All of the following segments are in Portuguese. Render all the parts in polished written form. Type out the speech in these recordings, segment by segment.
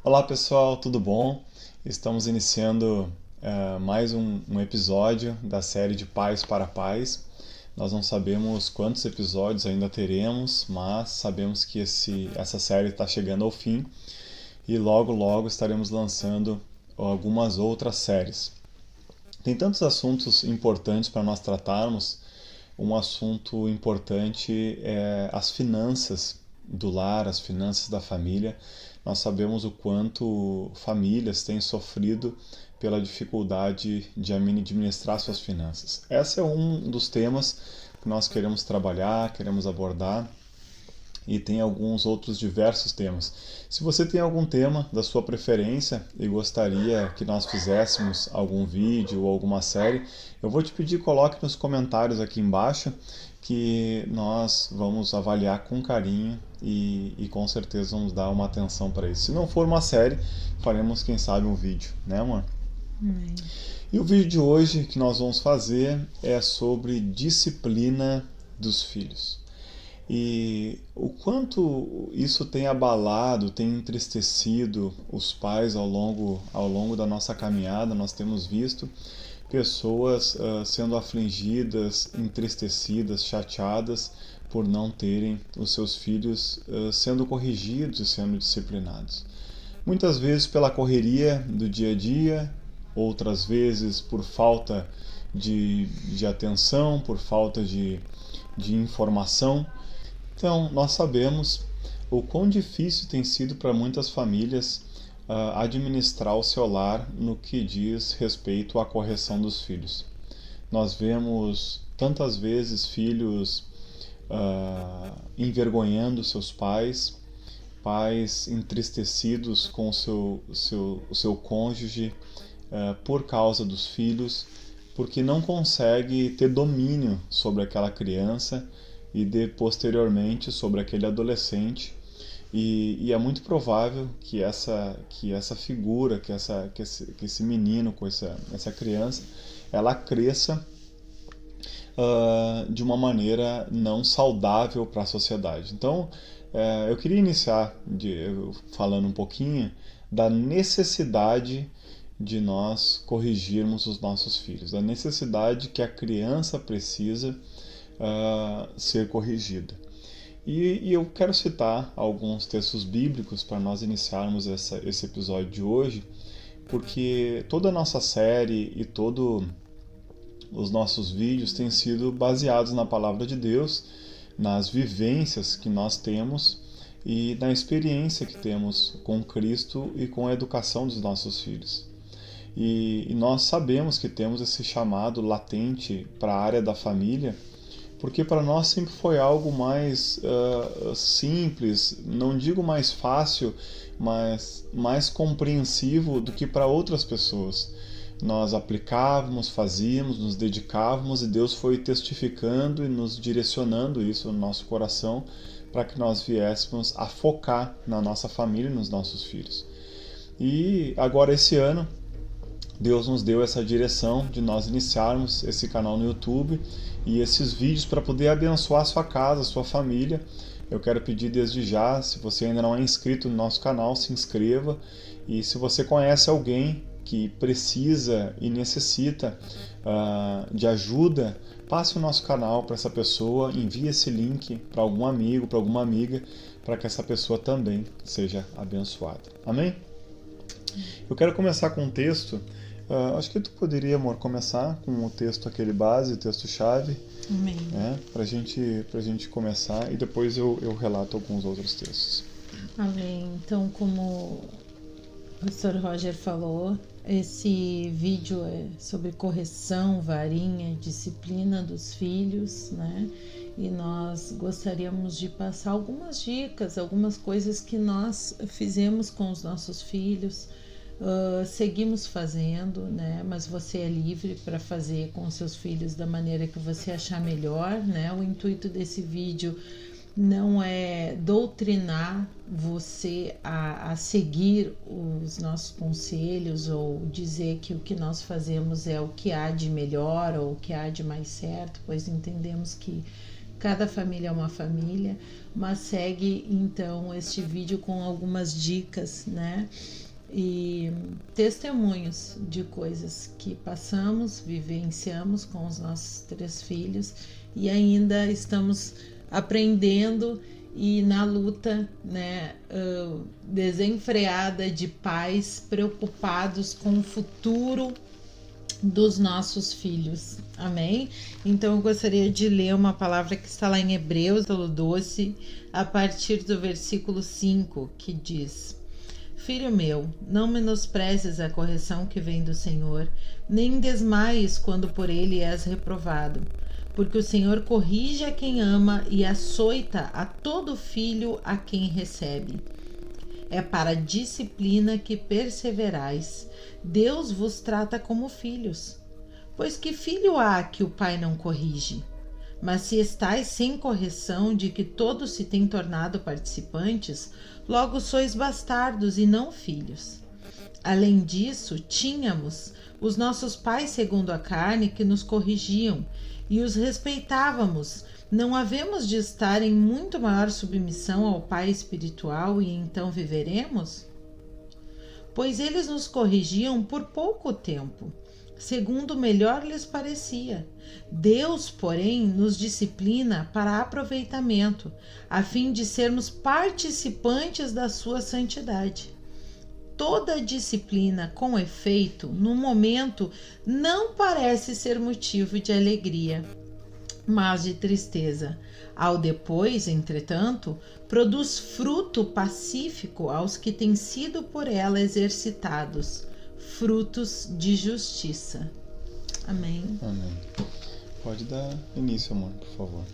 Olá pessoal, tudo bom? Estamos iniciando mais um episódio da série de Pais para Pais. Nós não sabemos quantos episódios ainda teremos, mas sabemos que essa série está chegando ao fim e logo logo estaremos lançando algumas outras séries. Tem tantos assuntos importantes para nós tratarmos. Um assunto importante é as finanças do lar, as finanças da família. Nós sabemos o quanto famílias têm sofrido pela dificuldade de administrar suas finanças. Esse é um dos temas que nós queremos trabalhar, queremos abordar, e tem alguns outros diversos temas. Se você tem algum tema da sua preferência e gostaria que nós fizéssemos algum vídeo ou alguma série, eu vou te pedir, coloque nos comentários aqui embaixo que nós vamos avaliar com carinho e com certeza vamos dar uma atenção para isso. Se não for uma série, faremos quem sabe um vídeo, né, amor? Amém. E o vídeo de hoje que nós vamos fazer é sobre disciplina dos filhos. E o quanto isso tem abalado, tem entristecido os pais ao longo da nossa caminhada. Nós temos visto pessoas sendo afligidas, entristecidas, chateadas por não terem os seus filhos sendo corrigidos e sendo disciplinados. Muitas vezes pela correria do dia a dia, outras vezes por falta de atenção, por falta de informação. Então, nós sabemos o quão difícil tem sido para muitas famílias administrar o seu lar no que diz respeito à correção dos filhos. Nós vemos tantas vezes filhos envergonhando seus pais, pais entristecidos com o seu cônjuge por causa dos filhos, porque não consegue ter domínio sobre aquela criança e posteriormente sobre aquele adolescente. E é muito provável que essa figura, que esse menino com essa criança, ela cresça de uma maneira não saudável para a sociedade. Então, eu queria iniciar falando um pouquinho da necessidade de nós corrigirmos os nossos filhos, da necessidade que a criança precisa ser corrigida. E eu quero citar alguns textos bíblicos para nós iniciarmos esse episódio de hoje, porque toda a nossa série e todos os nossos vídeos têm sido baseados na palavra de Deus, nas vivências que nós temos e na experiência que temos com Cristo e com a educação dos nossos filhos. E nós sabemos que temos esse chamado latente para a área da família, porque para nós sempre foi algo mais simples, não digo mais fácil, mas mais compreensivo do que para outras pessoas. Nós aplicávamos, fazíamos, nos dedicávamos e Deus foi testificando e nos direcionando isso no nosso coração para que nós viéssemos a focar na nossa família e nos nossos filhos. E agora esse ano Deus nos deu essa direção de nós iniciarmos esse canal no YouTube e esses vídeos para poder abençoar a sua casa, a sua família. Eu quero pedir desde já, se você ainda não é inscrito no nosso canal, se inscreva. E se você conhece alguém que precisa e necessita de ajuda, passe o nosso canal para essa pessoa, envie esse link para algum amigo, para alguma amiga, para que essa pessoa também seja abençoada. Amém? Eu quero começar com um texto. Acho que tu poderia, amor, começar com o texto aquele base, o texto-chave, Amém. né, pra gente começar e depois eu relato alguns outros textos. Amém. Então, como o pastor Roger falou, esse vídeo é sobre correção, varinha, disciplina dos filhos, né? E nós gostaríamos de passar algumas dicas, algumas coisas que nós fizemos com os nossos filhos, seguimos fazendo, né? Mas você é livre para fazer com seus filhos da maneira que você achar melhor, né? O intuito desse vídeo não é doutrinar você a seguir os nossos conselhos ou dizer que o que nós fazemos é o que há de melhor ou o que há de mais certo, pois entendemos que cada família é uma família, mas segue então este vídeo com algumas dicas, né? E testemunhos de coisas que passamos, vivenciamos com os nossos 3 filhos e ainda estamos aprendendo e na luta, né, desenfreada de pais preocupados com o futuro dos nossos filhos. Amém? Então eu gostaria de ler uma palavra que está lá em Hebreus, capítulo 12, a partir do versículo 5, que diz: Filho meu, não menosprezes a correção que vem do Senhor, nem desmaies quando por ele és reprovado, porque o Senhor corrige a quem ama e açoita a todo filho a quem recebe. É para a disciplina que perseverais. Deus vos trata como filhos. Pois que filho há que o pai não corrige? Mas se estáis sem correção de que todos se têm tornado participantes, logo sois bastardos e não filhos. Além disso, tínhamos os nossos pais segundo a carne que nos corrigiam e os respeitávamos. Não havemos de estar em muito maior submissão ao Pai espiritual e então viveremos? Pois eles nos corrigiam por pouco tempo, segundo melhor lhes parecia. Deus, porém, nos disciplina para aproveitamento, a fim de sermos participantes da sua santidade. Toda disciplina, com efeito, no momento, não parece ser motivo de alegria, mas de tristeza. Ao depois, entretanto, produz fruto pacífico aos que têm sido por ela exercitados, frutos de justiça. Amém. Amém. Pode dar início, amor, por favor.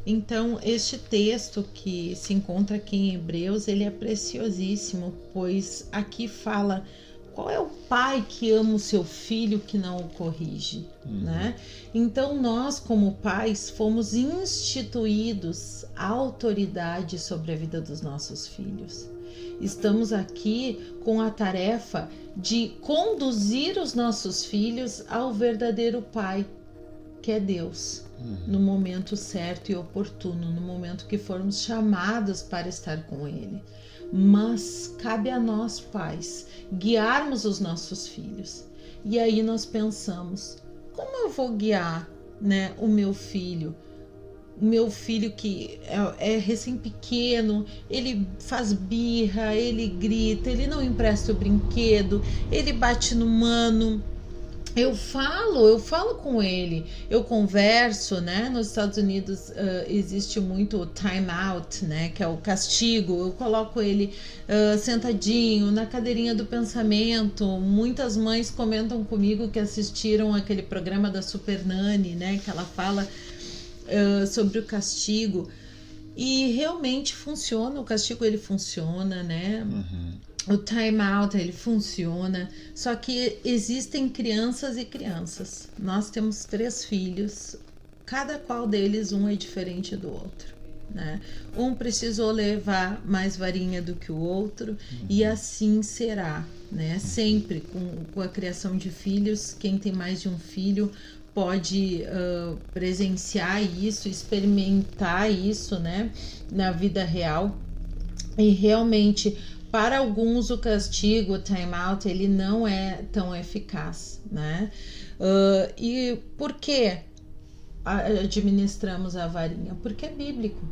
Então, este texto que se encontra aqui em Hebreus, ele é preciosíssimo, pois aqui fala qual é o pai que ama o seu filho que não o corrige, né? Então, nós como pais fomos instituídos a autoridade sobre a vida dos nossos filhos. Estamos aqui com a tarefa de conduzir os nossos filhos ao verdadeiro pai, que é Deus, no momento certo e oportuno, no momento que formos chamados para estar com Ele. Mas cabe a nós, pais, guiarmos os nossos filhos. E aí nós pensamos, como eu vou guiar, né, o meu filho? O meu filho que é recém-pequeno, ele faz birra, ele grita, ele não empresta o brinquedo, ele bate no mano. Eu falo com ele, eu converso, né? Nos Estados Unidos existe muito o time out, né? Que é o castigo. Eu coloco ele sentadinho na cadeirinha do pensamento. Muitas mães comentam comigo que assistiram aquele programa da Super Nani, né? Que ela fala sobre o castigo. E realmente funciona, o castigo ele funciona, né? O time out ele funciona, só que existem crianças e crianças. Nós temos 3 filhos, cada qual deles um é diferente do outro, né? Um precisou levar mais varinha do que o outro e assim será, né? Sempre com a criação de filhos, quem tem mais de um filho pode presenciar isso, experimentar isso, né? Na vida real. E realmente, para alguns o castigo, o time out, ele não é tão eficaz, né? E por que administramos a varinha? Porque é bíblico,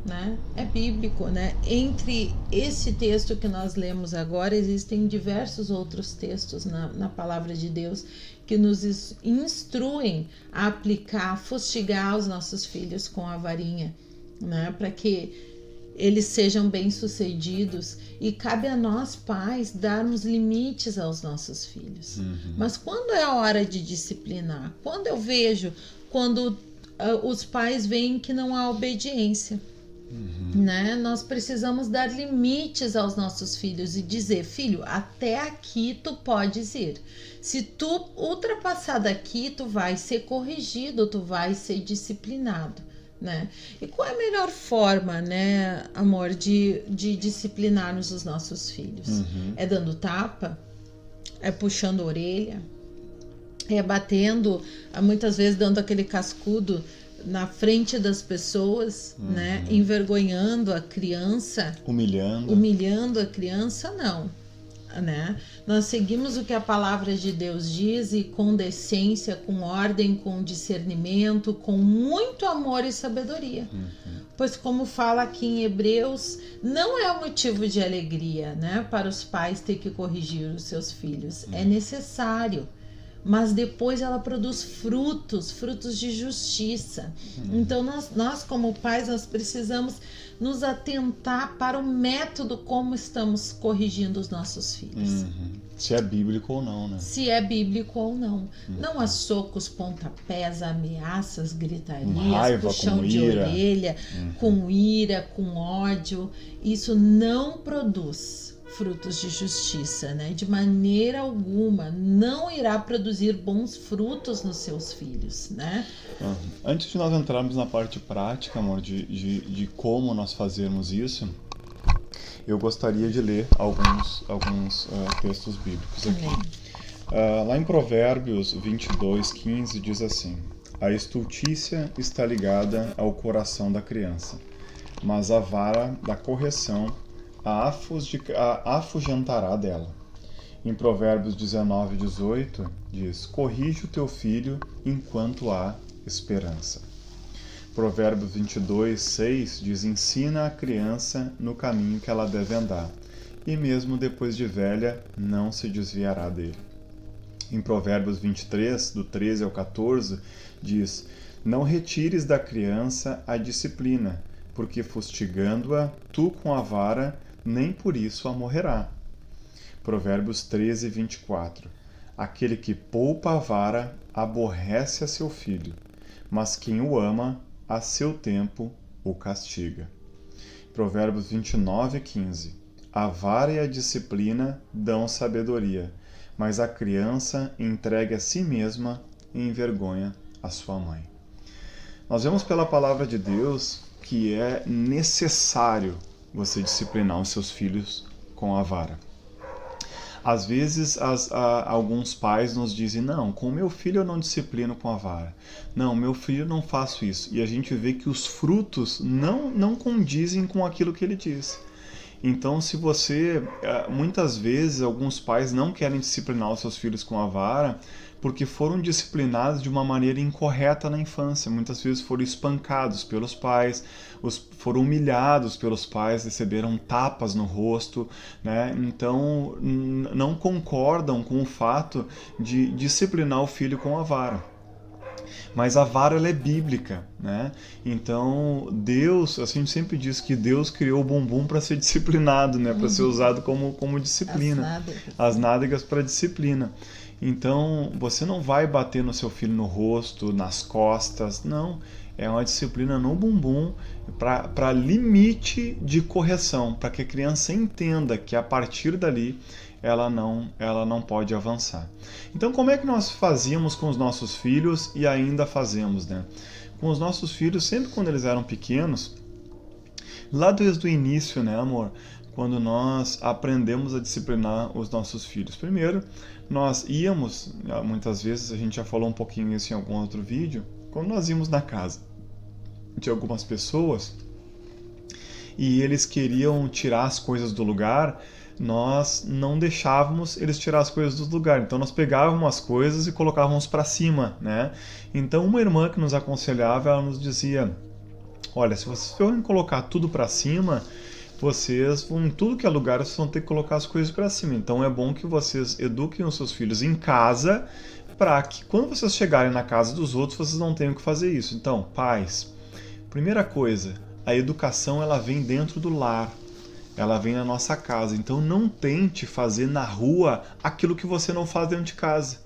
né? É bíblico, né? Entre esse texto que nós lemos agora, existem diversos outros textos na palavra de Deus que nos instruem a aplicar, a fustigar os nossos filhos com a varinha, né? Para que eles sejam bem-sucedidos, e cabe a nós, pais, darmos limites aos nossos filhos. Mas quando é a hora de disciplinar? Quando eu vejo, quando os pais veem que não há obediência, né? Nós precisamos dar limites aos nossos filhos e dizer, filho, até aqui tu podes ir. Se tu ultrapassar daqui, tu vai ser corrigido, tu vai ser disciplinado, né? E qual é a melhor forma, né, amor, de disciplinarmos os nossos filhos? É dando tapa? É puxando a orelha? É batendo, muitas vezes dando aquele cascudo na frente das pessoas, né? Envergonhando a criança, humilhando a criança, não, né? Nós seguimos o que a palavra de Deus diz, e com decência, com ordem, com discernimento, com muito amor e sabedoria. Pois, como fala aqui em Hebreus, não é um motivo de alegria, né, para os pais ter que corrigir os seus filhos. É necessário, mas depois ela produz frutos de justiça. Então nós como pais, nós precisamos nos atentar para o método como estamos corrigindo os nossos filhos. Se é bíblico ou não, né? Se é bíblico ou não. Não há socos, pontapés, ameaças, gritarias, raiva, puxão de orelha, com ira, com ódio. Isso não produz frutos de justiça, né? De maneira alguma, não irá produzir bons frutos nos seus filhos, né? Antes de nós entrarmos na parte prática, amor, de como nós fazermos isso, eu gostaria de ler alguns textos bíblicos aqui. Lá em Provérbios 22:15 diz assim: a estultícia está ligada ao coração da criança, mas a vara da correção a afugentará dela. Em Provérbios 19:18 diz: corrige o teu filho enquanto há esperança. Provérbios 22:6 diz: ensina a criança no caminho que ela deve andar, e mesmo depois de velha não se desviará dele. Em Provérbios 23, do 13 ao 14, diz: não retires da criança a disciplina, porque fustigando-a, tu com a vara, nem por isso a morrerá. Provérbios 13:24. Aquele que poupa a vara aborrece a seu filho, mas quem o ama, a seu tempo o castiga. Provérbios 29:15. A vara e a disciplina dão sabedoria, mas a criança entregue a si mesma envergonha a sua mãe. Nós vemos pela palavra de Deus que é necessário você disciplinar os seus filhos com a vara. Às vezes, alguns pais nos dizem: não, com o meu filho eu não disciplino com a vara. Não, meu filho eu não faço isso. E a gente vê que os frutos não condizem com aquilo que ele diz. Então, se você... muitas vezes, alguns pais não querem disciplinar os seus filhos com a vara porque foram disciplinados de uma maneira incorreta na infância. Muitas vezes foram espancados pelos pais, foram humilhados pelos pais, receberam tapas no rosto, né? Então, não concordam com o fato de disciplinar o filho com a vara. Mas a vara, ela é bíblica, né? Então, Deus, assim, a gente sempre diz que Deus criou o bumbum para ser disciplinado, né? Para ser usado como disciplina. As nádegas para disciplina. Então, você não vai bater no seu filho no rosto, nas costas, não. É uma disciplina no bumbum para limite de correção, para que a criança entenda que a partir dali ela não pode avançar. Então, como é que nós fazíamos com os nossos filhos e ainda fazemos, né? Com os nossos filhos, sempre quando eles eram pequenos, lá desde o início, né, amor? Quando nós aprendemos a disciplinar os nossos filhos. Primeiro, nós íamos, muitas vezes, a gente já falou um pouquinho isso em algum outro vídeo, quando nós íamos na casa de algumas pessoas e eles queriam tirar as coisas do lugar, nós não deixávamos eles tirar as coisas do lugar. Então nós pegávamos as coisas e colocávamos para cima, né? Então uma irmã que nos aconselhava, ela nos dizia: olha, se vocês forem colocar tudo para cima, vocês vão, em tudo que é lugar, vocês vão ter que colocar as coisas para cima. Então é bom que vocês eduquem os seus filhos em casa, para que quando vocês chegarem na casa dos outros, vocês não tenham que fazer isso. Então, pais, primeira coisa, a educação ela vem dentro do lar, ela vem na nossa casa. Então não tente fazer na rua aquilo que você não faz dentro de casa.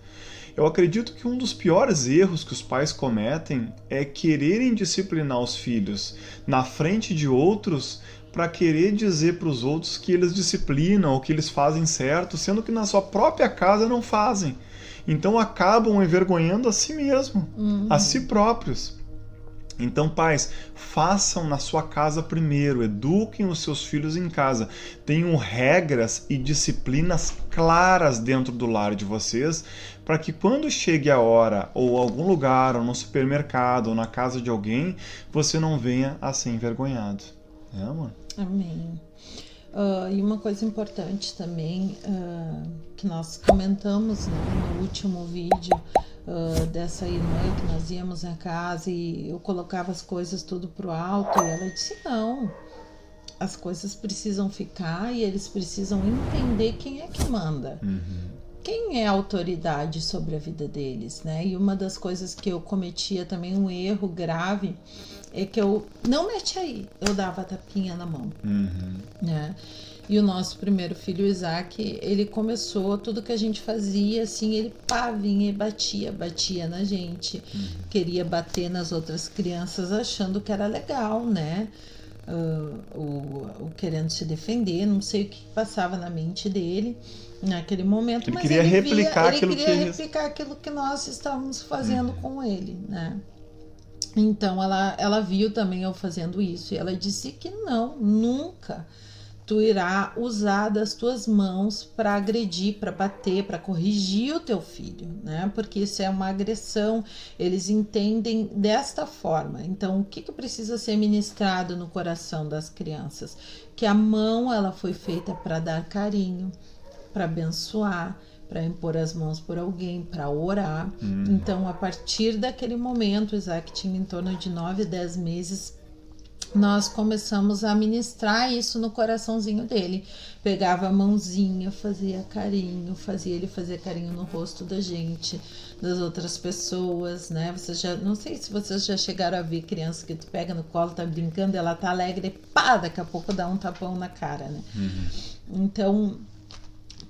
Eu acredito que um dos piores erros que os pais cometem é quererem disciplinar os filhos na frente de outros, para querer dizer para os outros que eles disciplinam ou que eles fazem certo, sendo que na sua própria casa não fazem. Então acabam envergonhando a si mesmo, a si próprios. Então, pais, façam na sua casa primeiro, eduquem os seus filhos em casa. Tenham regras e disciplinas claras dentro do lar de vocês, para que quando chegue a hora, ou algum lugar, ou no supermercado, ou na casa de alguém, você não venha a ser envergonhado. É, amor? Amém. E uma coisa importante também, que nós comentamos, né, no último vídeo, dessa irmã que nós íamos na casa e eu colocava as coisas tudo pro alto, e ela disse: não, as coisas precisam ficar e eles precisam entender quem é que manda. Quem é a autoridade sobre a vida deles, né? E uma das coisas que eu cometia também, um erro grave, é que eu não mete aí, eu dava tapinha na mão, né? E o nosso primeiro filho, Isaac, ele começou, tudo que a gente fazia, assim, ele vinha e batia na gente. Queria bater nas outras crianças achando que era legal, né? O querendo se defender, não sei o que passava na mente dele naquele momento. Ele queria replicar aquilo que nós estávamos fazendo com ele, né? Então ela viu também eu fazendo isso e ela disse que não, nunca tu irá usar das tuas mãos para agredir, para bater, para corrigir o teu filho, né? Porque isso é uma agressão, eles entendem desta forma. Então, o que precisa ser ministrado no coração das crianças? Que a mão, ela foi feita para dar carinho, para abençoar, para impor as mãos por alguém, para orar. Então, a partir daquele momento, Isaac tinha em torno de 9, 10 meses, nós começamos a ministrar isso no coraçãozinho dele. Pegava a mãozinha, fazia carinho, fazia ele fazer carinho no rosto da gente, das outras pessoas, né? Não sei se vocês já chegaram a ver criança que tu pega no colo, tá brincando, ela tá alegre e pá, daqui a pouco dá um tapão na cara, né? Então,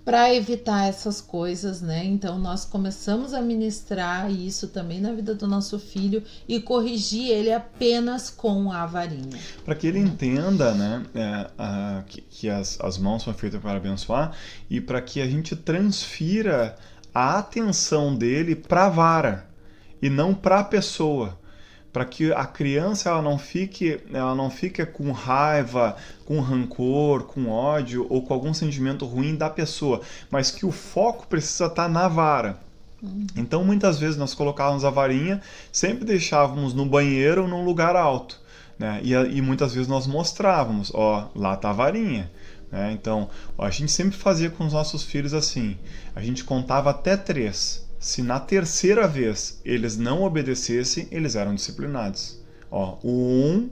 para evitar essas coisas, né? Então nós começamos a ministrar isso também na vida do nosso filho e corrigir ele apenas com a varinha. Para que ele entenda, né, que as mãos são feitas para abençoar e para que a gente transfira a atenção dele para a vara e não para a pessoa. Para que a criança ela não fique com raiva, com rancor, com ódio ou com algum sentimento ruim da pessoa, mas que o foco precisa estar na vara. Então muitas vezes nós colocávamos a varinha, sempre deixávamos no banheiro ou num lugar alto, né? E muitas vezes nós mostrávamos, lá está a varinha. Né? Então a gente sempre fazia com os nossos filhos assim, a gente contava até 3. Se na terceira vez eles não obedecessem, eles eram disciplinados. 1,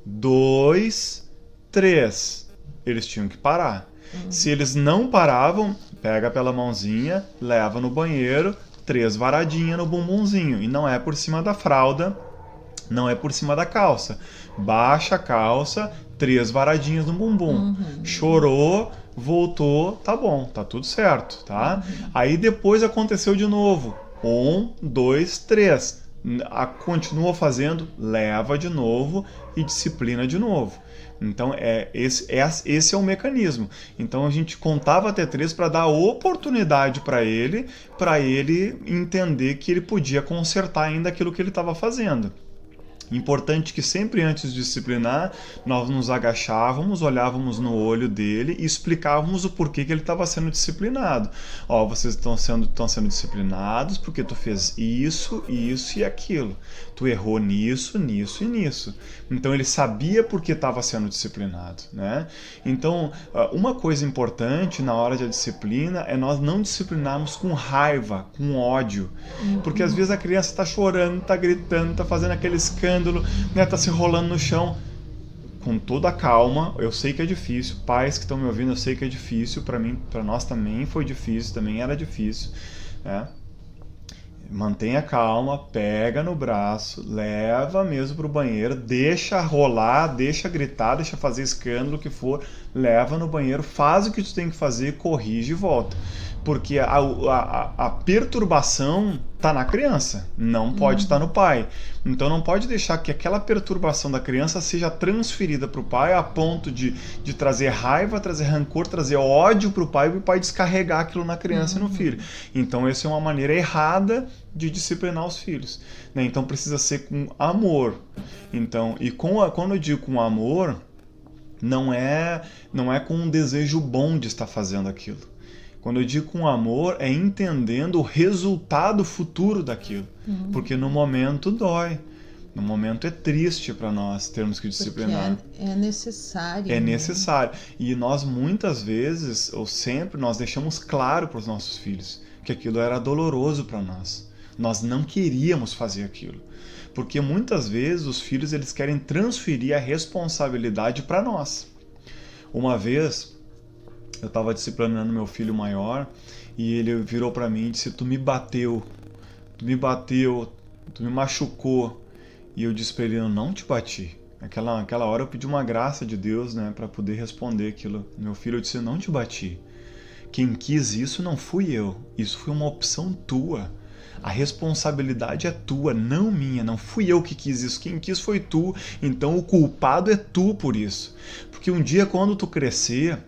2, 3. Eles tinham que parar. Se eles não paravam, pega pela mãozinha, leva no banheiro, 3 varadinhas no bumbumzinho. E não é por cima da fralda, não é por cima da calça. Baixa a calça, 3 varadinhas no bumbum. Chorou, voltou, tá bom, tá tudo certo, tá? Aí depois aconteceu de novo. 1, 2, 3. Continua fazendo, leva de novo e disciplina de novo. Então esse é o mecanismo. Então a gente contava até 3 para dar oportunidade para ele entender que ele podia consertar ainda aquilo que ele estava fazendo. Importante que sempre antes de disciplinar, nós nos agachávamos, olhávamos no olho dele e explicávamos o porquê que ele estava sendo disciplinado. Vocês estão sendo disciplinados porque tu fez isso, isso e aquilo. Tu errou nisso, nisso e nisso. Então ele sabia por que estava sendo disciplinado, né? Então, uma coisa importante na hora da disciplina é nós não disciplinarmos com raiva, com ódio. Porque às vezes a criança está chorando, está gritando, está fazendo aquele escândalo, né? Tá se rolando no chão. Com toda a calma, eu sei que é difícil, pais que estão me ouvindo, eu sei que é difícil, para mim, para nós também foi difícil, também era difícil, né? Mantenha calma, pega no braço, leva mesmo pro banheiro, deixa rolar, deixa gritar, deixa fazer escândalo, o que for, leva no banheiro, faz o que tu tem que fazer, corrige e volta. Porque a perturbação está na criança, não pode estar no pai. Então não pode deixar que aquela perturbação da criança seja transferida para o pai a ponto de trazer raiva, trazer rancor, trazer ódio para o pai e o pai descarregar aquilo na criança e no filho. Então essa é uma maneira errada de disciplinar os filhos, né? Então precisa ser com amor. Então, e quando eu digo com amor, não é com um desejo bom de estar fazendo aquilo. Quando eu digo com amor, é entendendo o resultado futuro daquilo. Porque no momento dói. No momento é triste para nós termos que disciplinar. Porque é necessário. É necessário. E nós muitas vezes, ou sempre, nós deixamos claro para os nossos filhos que aquilo era doloroso para nós. Nós não queríamos fazer aquilo. Porque muitas vezes os filhos eles querem transferir a responsabilidade para nós. Uma vez eu estava disciplinando meu filho maior e ele virou para mim e disse: tu me bateu, tu me machucou. E eu disse para ele: eu não te bati. Naquela hora eu pedi uma graça de Deus, né, para poder responder aquilo. Meu filho, eu disse: eu não te bati. Quem quis isso não fui eu. Isso foi uma opção tua. A responsabilidade é tua, não minha. Não fui eu que quis isso. Quem quis foi tu. Então o culpado é tu por isso. Porque um dia quando tu crescer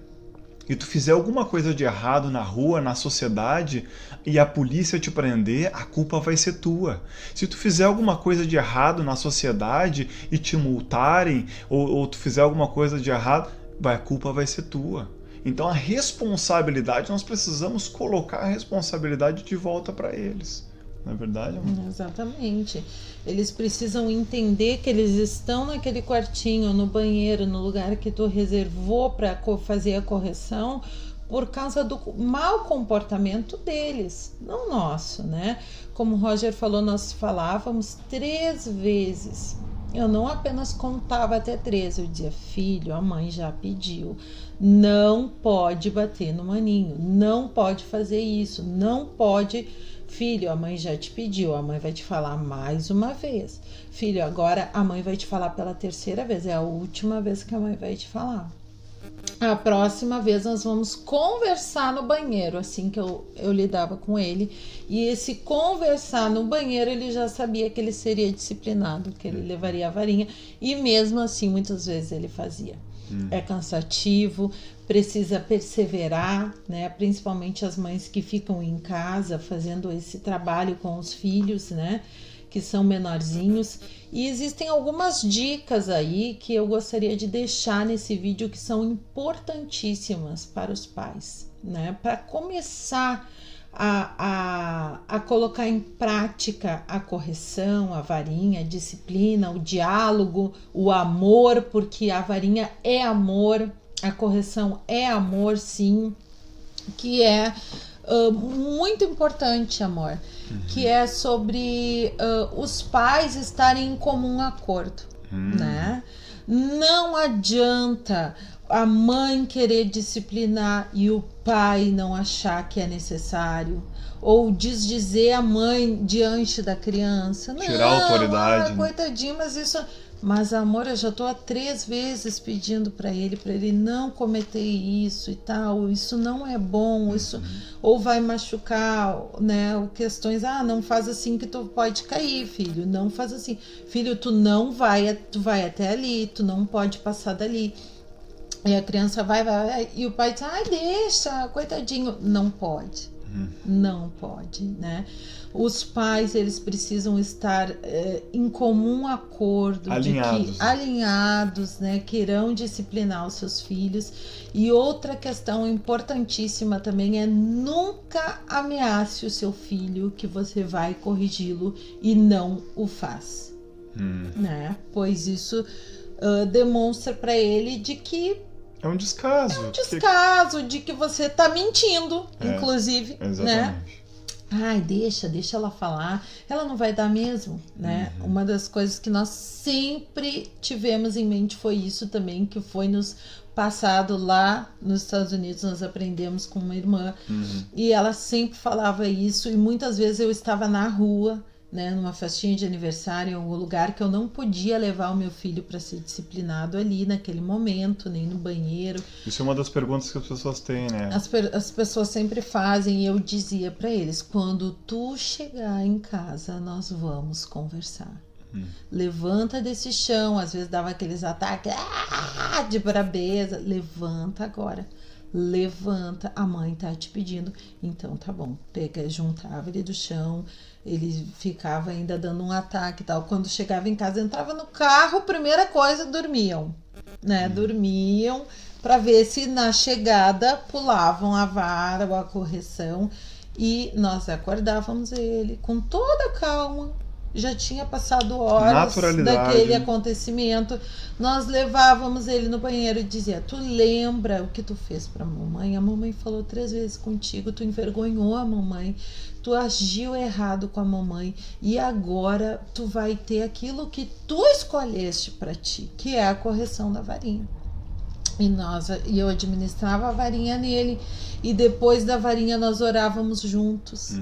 e tu fizer alguma coisa de errado na rua, na sociedade, e a polícia te prender, a culpa vai ser tua. Se tu fizer alguma coisa de errado na sociedade e te multarem, ou tu fizer alguma coisa de errado, a culpa vai ser tua. Então a responsabilidade, nós precisamos colocar a responsabilidade de volta para eles. Não é verdade, amor? Exatamente. Eles precisam entender que eles estão naquele quartinho, no banheiro, no lugar que tu reservou para fazer a correção, por causa do mau comportamento deles, não nosso, né? Como o Roger falou, nós falávamos 3 vezes. Eu não apenas contava até 3, eu dizia: filho, a mãe já pediu, não pode bater no maninho, não pode fazer isso, não pode... Filho, a mãe já te pediu, a mãe vai te falar mais uma vez. Filho, agora a mãe vai te falar pela 3ª vez, é a última vez que a mãe vai te falar. A próxima vez nós vamos conversar no banheiro, assim que eu lidava com ele. E esse conversar no banheiro, ele já sabia que ele seria disciplinado, que ele levaria a varinha. E mesmo assim, muitas vezes ele fazia. É cansativo, precisa perseverar, né? Principalmente as mães que ficam em casa fazendo esse trabalho com os filhos, né? Que são menorzinhos. E existem algumas dicas aí que eu gostaria de deixar nesse vídeo que são importantíssimas para os pais, né? Para começar a colocar em prática a correção, a varinha, a disciplina, o diálogo, o amor, porque a varinha é amor, a correção é amor, sim, que é muito importante, amor, que é sobre os pais estarem em comum acordo, né? Não adianta a mãe querer disciplinar e o pai não achar que é necessário, ou desdizer a mãe diante da criança. Tirar a autoridade. Coitadinho, mas amor, eu já tô há 3 vezes pedindo para ele não cometer isso e tal, isso não é bom, isso ou vai machucar, né, questões, não faz assim que tu pode cair, filho, não faz assim, filho, tu vai até ali, tu não pode passar dali. E a criança vai, e o pai diz: deixa, coitadinho. Não pode, não pode, né? Os pais, eles precisam estar em comum acordo, alinhados, né? Que irão disciplinar os seus filhos. E outra questão importantíssima também é: nunca ameace o seu filho que você vai corrigi-lo e não o faz, né? Pois isso demonstra para ele de que é um descaso. De que você tá mentindo, inclusive, exatamente. Né? Deixa ela falar. Ela não vai dar mesmo, né? Uma das coisas que nós sempre tivemos em mente foi isso também, que foi nos passado lá nos Estados Unidos. Nós aprendemos com uma irmã e ela sempre falava isso, e muitas vezes eu estava na rua né, numa festinha de aniversário, em algum lugar que eu não podia levar o meu filho para ser disciplinado ali naquele momento, nem no banheiro. Isso é uma das perguntas que as pessoas têm, né? As pessoas sempre fazem, e eu dizia para eles: quando tu chegar em casa, nós vamos conversar. Levanta desse chão, às vezes dava aqueles ataques de brabeza. Levanta agora. Levanta, a mãe tá te pedindo. Então tá bom, juntava ele do chão, ele ficava ainda dando um ataque e tal. Quando chegava em casa, entrava no carro, primeira coisa, dormiam, né? Dormiam para ver se na chegada pulavam a vara ou a correção, e nós acordávamos ele com toda a calma. Já tinha passado horas daquele acontecimento. Nós levávamos ele no banheiro e dizia: tu lembra o que tu fez pra mamãe? A mamãe falou 3 vezes contigo, tu envergonhou a mamãe, tu agiu errado com a mamãe, e agora tu vai ter aquilo que tu escolheste pra ti, que é a correção da varinha. E eu administrava a varinha nele, e depois da varinha nós orávamos juntos.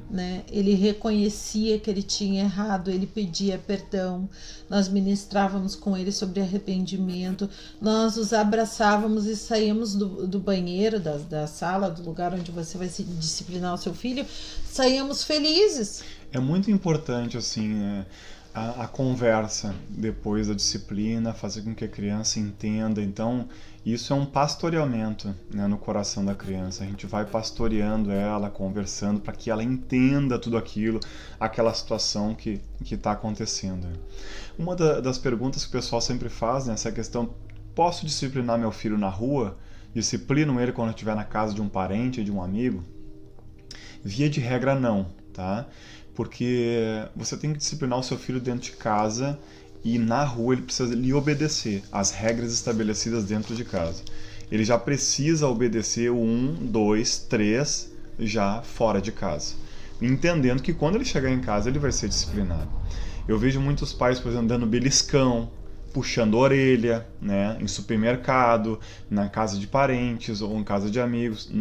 Né? Ele reconhecia que ele tinha errado, ele pedia perdão, nós ministrávamos com ele sobre arrependimento, nós os abraçávamos e saíamos do banheiro, da sala, do lugar onde você vai se disciplinar o seu filho, saíamos felizes. É muito importante assim, a conversa depois da disciplina, fazer com que a criança entenda. Então isso é um pastoreamento, né, no coração da criança. A gente vai pastoreando ela, conversando, para que ela entenda tudo aquilo, aquela situação que está acontecendo. Uma das perguntas que o pessoal sempre faz, né, essa questão: posso disciplinar meu filho na rua? Disciplino ele quando estiver na casa de um parente, de um amigo? Via de regra não, tá? Porque você tem que disciplinar o seu filho dentro de casa, e na rua ele precisa lhe obedecer às regras estabelecidas dentro de casa. Ele já precisa obedecer o 1, 2, 3 já fora de casa, entendendo que quando ele chegar em casa ele vai ser disciplinado. Eu vejo muitos pais, por exemplo, dando beliscão, puxando a orelha, né, em supermercado, na casa de parentes ou em casa de amigos.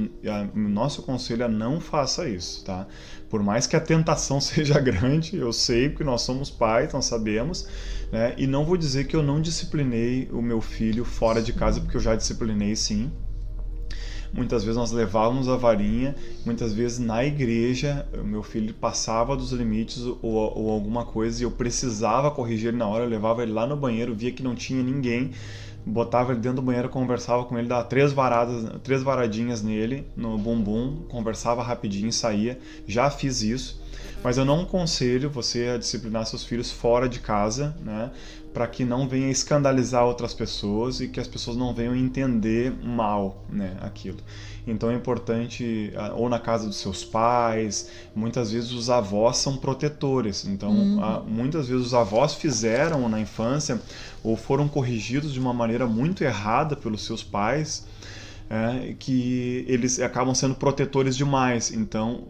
O nosso conselho é: não faça isso, tá? Por mais que a tentação seja grande, eu sei, porque nós somos pais, nós sabemos, né? E não vou dizer que eu não disciplinei o meu filho fora de casa, porque eu já disciplinei sim. Muitas vezes nós levávamos a varinha, muitas vezes na igreja o meu filho passava dos limites ou alguma coisa e eu precisava corrigir ele na hora. Eu levava ele lá no banheiro, via que não tinha ninguém, botava ele dentro do banheiro, conversava com ele, dava 3 varadinhas nele, no bumbum, conversava rapidinho e saía. Já fiz isso, mas eu não aconselho você a disciplinar seus filhos fora de casa, né, para que não venha escandalizar outras pessoas e que as pessoas não venham entender mal, né, aquilo. Então é importante, ou na casa dos seus pais. Muitas vezes os avós são protetores, então muitas vezes os avós fizeram na infância ou foram corrigidos de uma maneira muito errada pelos seus pais, que eles acabam sendo protetores demais. Então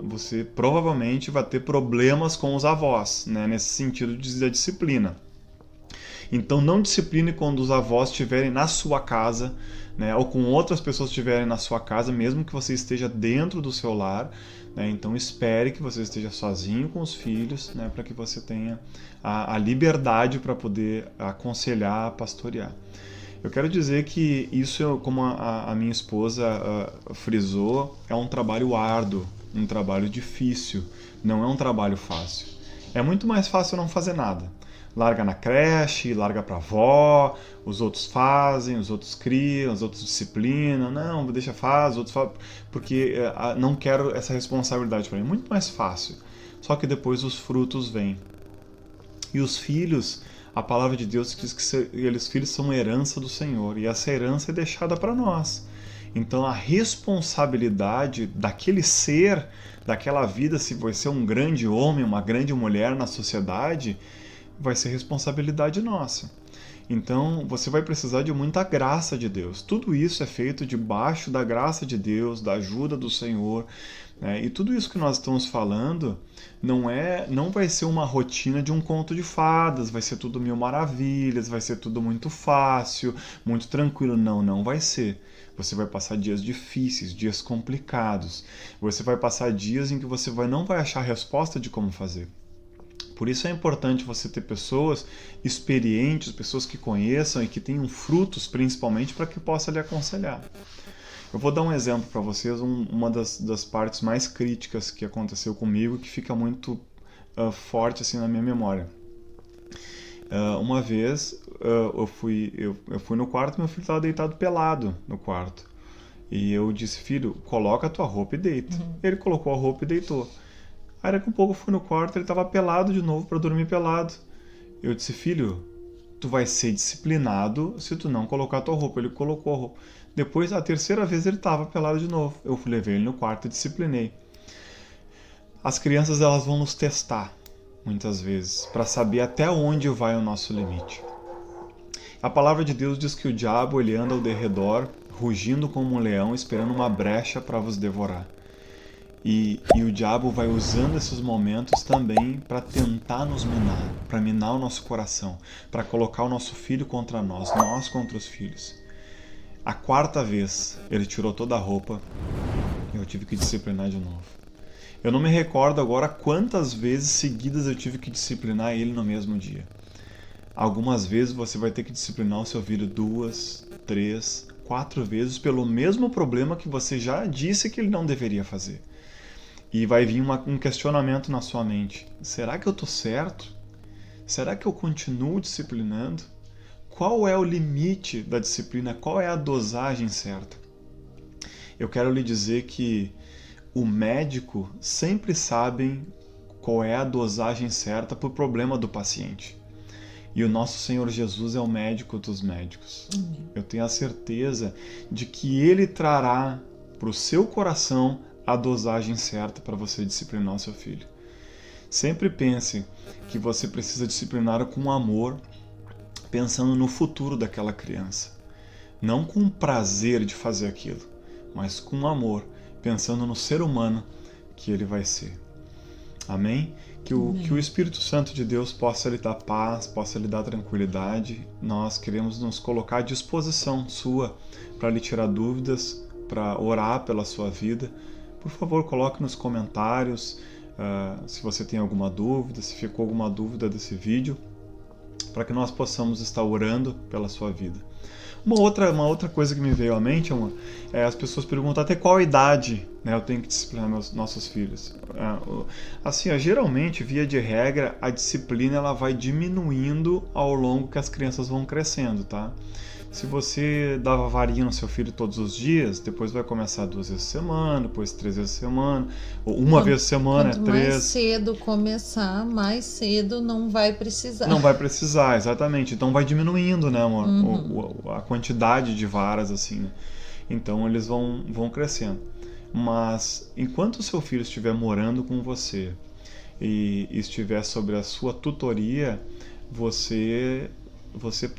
você provavelmente vai ter problemas com os avós, né, nesse sentido da disciplina. Então não discipline quando os avós estiverem na sua casa, né, ou com outras pessoas estiverem na sua casa, mesmo que você esteja dentro do seu lar, né. Então espere que você esteja sozinho com os filhos, né, para que você tenha a liberdade para poder aconselhar, pastorear. Eu quero dizer que isso, como a minha esposa frisou, é um trabalho árduo, um trabalho difícil, não é um trabalho fácil. É muito mais fácil não fazer nada. Larga na creche, larga pra avó, os outros fazem, os outros criam, os outros disciplinam. Não, deixa faz, os outros fazem, porque não quero essa responsabilidade para mim. Muito mais fácil. Só que depois os frutos vêm. E os filhos, a palavra de Deus diz que eles filhos são herança do Senhor, e essa herança é deixada para nós. Então a responsabilidade daquele ser, daquela vida, se vai ser um grande homem, uma grande mulher na sociedade, vai ser responsabilidade nossa. Então você vai precisar de muita graça de Deus. Tudo isso é feito debaixo da graça de Deus, da ajuda do Senhor, né? E tudo isso que nós estamos falando não vai ser uma rotina de um conto de fadas, vai ser tudo mil maravilhas, vai ser tudo muito fácil, muito tranquilo. Não vai ser. Você vai passar dias difíceis, dias complicados. Você vai passar dias em que você não vai achar resposta de como fazer. Por isso é importante você ter pessoas experientes, pessoas que conheçam e que tenham frutos, principalmente, para que possa lhe aconselhar. Eu vou dar um exemplo para vocês, uma das partes mais críticas que aconteceu comigo, que fica muito forte assim na minha memória. Uma vez eu fui no quarto, meu filho estava deitado pelado no quarto. E eu disse: filho, coloca a tua roupa e deita. Ele colocou a roupa e deitou. Aí daqui a pouco eu fui no quarto, ele estava pelado de novo para dormir pelado. Eu disse: filho, tu vai ser disciplinado se tu não colocar a tua roupa. Ele colocou a roupa. Depois, a terceira vez, ele estava pelado de novo. Eu levei ele no quarto e disciplinei. As crianças, elas vão nos testar, muitas vezes, para saber até onde vai o nosso limite. A palavra de Deus diz que o diabo, ele anda ao derredor, rugindo como um leão, esperando uma brecha para vos devorar. E o diabo vai usando esses momentos também para tentar nos minar, para minar o nosso coração, para colocar o nosso filho contra nós contra os filhos. A quarta vez ele tirou toda a roupa e eu tive que disciplinar de novo. Eu não me recordo agora quantas vezes seguidas eu tive que disciplinar ele no mesmo dia. Algumas vezes você vai ter que disciplinar o seu filho 2, 3, 4 vezes pelo mesmo problema que você já disse que ele não deveria fazer. E vai vir um questionamento na sua mente. Será que eu estou certo? Será que eu continuo disciplinando? Qual é o limite da disciplina? Qual é a dosagem certa? Eu quero lhe dizer que o médico sempre sabe qual é a dosagem certa para o problema do paciente. E o nosso Senhor Jesus é o médico dos médicos. Eu tenho a certeza de que Ele trará para o seu coração a dosagem certa para você disciplinar o seu filho. Sempre pense que você precisa disciplinar com amor, pensando no futuro daquela criança. Não com prazer de fazer aquilo, mas com amor, pensando no ser humano que ele vai ser. Amém? Que o Espírito Santo de Deus possa lhe dar paz, possa lhe dar tranquilidade. Nós queremos nos colocar à disposição sua para lhe tirar dúvidas, para orar pela sua vida. Por favor, coloque nos comentários se você tem alguma dúvida, se ficou alguma dúvida desse vídeo, para que nós possamos estar orando pela sua vida. Uma outra coisa que me veio à mente é as pessoas perguntam até qual idade, né, eu tenho que disciplinar nossos filhos. Assim, geralmente, via de regra, a disciplina ela vai diminuindo ao longo que as crianças vão crescendo, tá? Se você dava varinha no seu filho todos os dias, depois vai começar 2 vezes por semana, depois 3 vezes por semana, ou uma vez por semana, quanto 3. mais cedo começar, mais cedo não vai precisar. Não vai precisar, exatamente. Então vai diminuindo, né, amor? A quantidade de varas, assim, né? Então eles vão crescendo. Mas enquanto o seu filho estiver morando com você e estiver sob a sua tutoria, você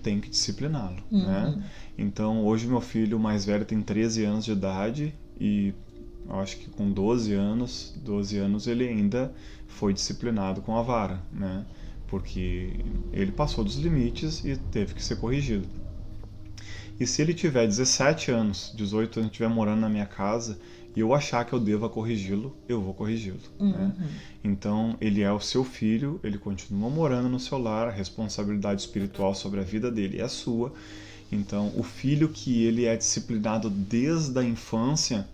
tem que discipliná-lo, né? Então, hoje meu filho mais velho tem 13 anos de idade e eu acho que com 12 anos ele ainda foi disciplinado com a vara, né? Porque ele passou dos limites e teve que ser corrigido. E se ele tiver 17 anos, 18 anos, estiver morando na minha casa e eu achar que eu deva corrigi-lo, eu vou corrigi-lo, né? Então, ele é o seu filho, ele continua morando no seu lar, a responsabilidade espiritual sobre a vida dele é sua. Então, o filho que ele é disciplinado desde a infância,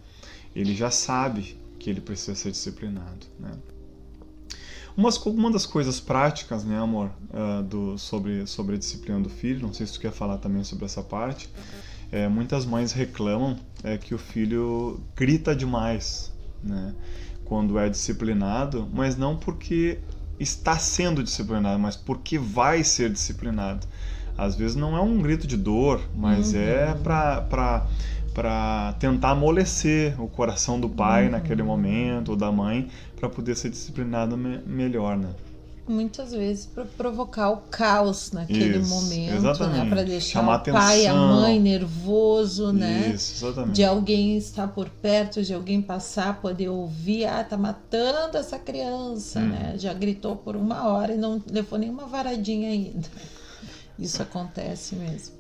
ele já sabe que ele precisa ser disciplinado, né? Uma das coisas práticas, né, amor, sobre a disciplina do filho, não sei se tu quer falar também sobre essa parte, muitas mães reclamam que o filho grita demais, né, quando é disciplinado, mas não porque está sendo disciplinado, mas porque vai ser disciplinado. Às vezes não é um grito de dor, mas é para tentar amolecer o coração do pai naquele momento, ou da mãe, para poder ser disciplinado melhor, né? Muitas vezes para provocar o caos naquele momento, exatamente, né? Para deixar chamar o pai, atenção. A mãe nervoso, né? Isso, exatamente. De alguém estar por perto, de alguém passar, poder ouvir, tá matando essa criança, né? Já gritou por 1 hora e não levou nenhuma varadinha ainda. Isso acontece mesmo.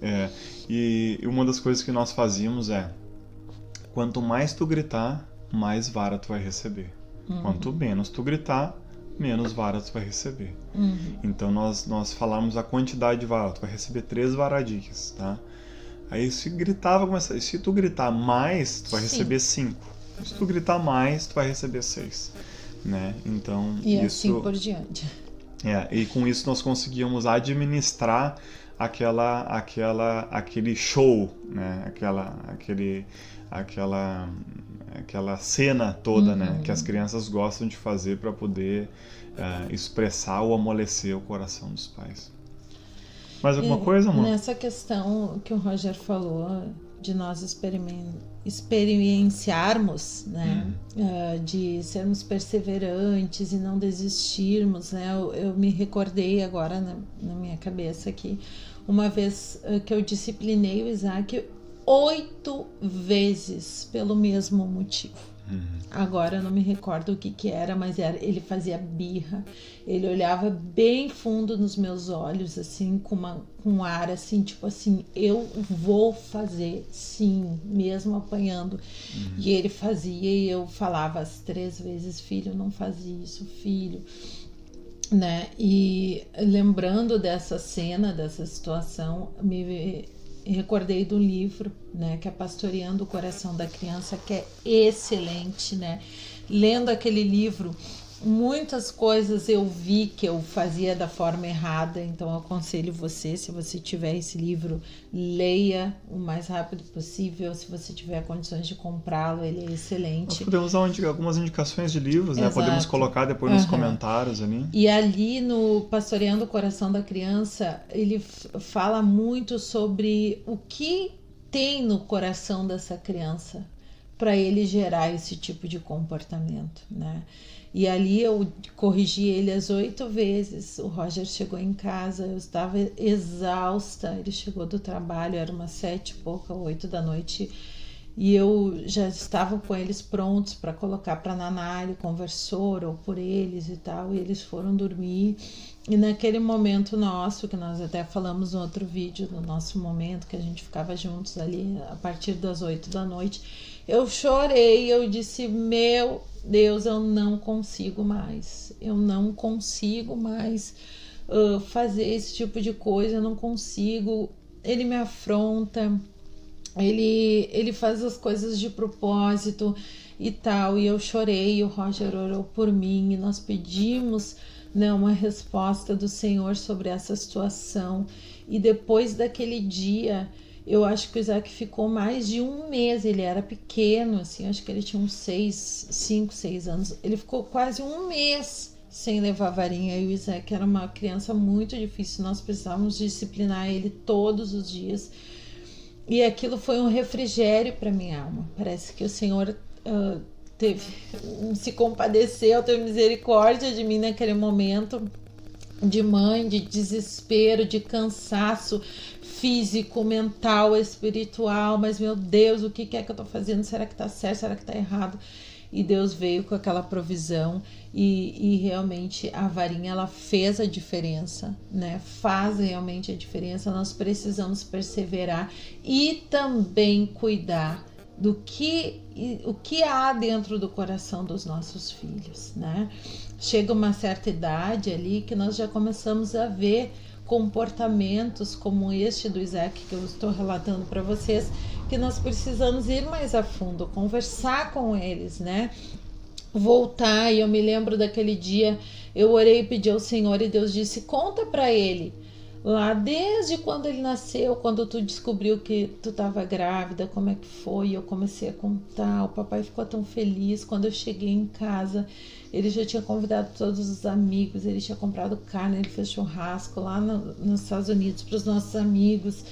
E uma das coisas que nós fazíamos quanto mais tu gritar, mais vara tu vai receber. Quanto menos tu gritar, menos vara tu vai receber. Então nós falamos a quantidade de vara, tu vai receber 3 varadinhas, tá? Aí se tu gritar mais, tu vai receber 5. Se tu gritar mais, tu vai receber 6, né? Então E isso, assim por diante. E com isso nós conseguíamos administrar aquele show, né? Aquela cena toda, né? Que as crianças gostam de fazer para poder expressar ou amolecer o coração dos pais. Mais alguma coisa, amor? Nessa questão que o Roger falou, de nós experienciarmos, né? De sermos perseverantes e não desistirmos, né? Eu me recordei agora na minha cabeça que uma vez que eu disciplinei o Isaac 8 vezes pelo mesmo motivo. Agora eu não me recordo o que era, mas ele fazia birra, ele olhava bem fundo nos meus olhos, assim, com um ar assim, tipo assim, eu vou fazer sim, mesmo apanhando. E ele fazia e eu falava as 3 vezes, filho, não faz isso, filho, né? E lembrando dessa cena, dessa situação, me recordei do livro, né, que é Pastoreando o Coração da Criança, que é excelente, né? Lendo aquele livro, muitas coisas eu vi que eu fazia da forma errada, então eu aconselho você, se você tiver esse livro, leia o mais rápido possível, se você tiver condições de comprá-lo, ele é excelente. Nós podemos dar algumas indicações de livros, né? Exato. Podemos colocar depois nos comentários ali. E ali no Pastoreando o Coração da Criança, ele fala muito sobre o que tem no coração dessa criança para ele gerar esse tipo de comportamento, né? E ali eu corrigi ele as 8 vezes. O Roger chegou em casa, eu estava exausta. Ele chegou do trabalho, era umas 7 e pouca, 8 da noite. E eu já estava com eles prontos para colocar para naná. Ele conversou, orou por eles e tal. E eles foram dormir. E naquele momento nosso, que nós até falamos no outro vídeo, no nosso momento, que a gente ficava juntos ali a partir das 8 da noite, eu chorei, eu disse, meu Deus, eu não consigo mais fazer esse tipo de coisa, eu não consigo, ele me afronta, ele faz as coisas de propósito e tal, e eu chorei, o Roger orou por mim, e nós pedimos, né, uma resposta do Senhor sobre essa situação, e depois daquele dia, eu acho que o Isaac ficou mais de 1 mês, ele era pequeno, assim, acho que ele tinha uns 5, 6 anos, ele ficou quase 1 mês sem levar varinha, e o Isaac era uma criança muito difícil, nós precisávamos disciplinar ele todos os dias, e aquilo foi um refrigério para minha alma, parece que o Senhor se compadeceu, teve misericórdia de mim naquele momento de mãe, de desespero, de cansaço físico, mental, espiritual, mas meu Deus, o que é que eu tô fazendo? Será que tá certo? Será que tá errado? E Deus veio com aquela provisão e realmente a varinha, ela fez a diferença, né? Faz realmente a diferença, nós precisamos perseverar e também cuidar o que há dentro do coração dos nossos filhos, né? Chega uma certa idade ali que nós já começamos a ver comportamentos como este do Isaac que eu estou relatando para vocês, que nós precisamos ir mais a fundo, conversar com eles, né? Voltar, e eu me lembro daquele dia, eu orei e pedi ao Senhor e Deus disse, conta para ele, lá desde quando ele nasceu, quando tu descobriu que tu estava grávida, como é que foi, eu comecei a contar, o papai ficou tão feliz, quando eu cheguei em casa, ele já tinha convidado todos os amigos, ele tinha comprado carne, ele fez churrasco lá nos Estados Unidos para os nossos amigos,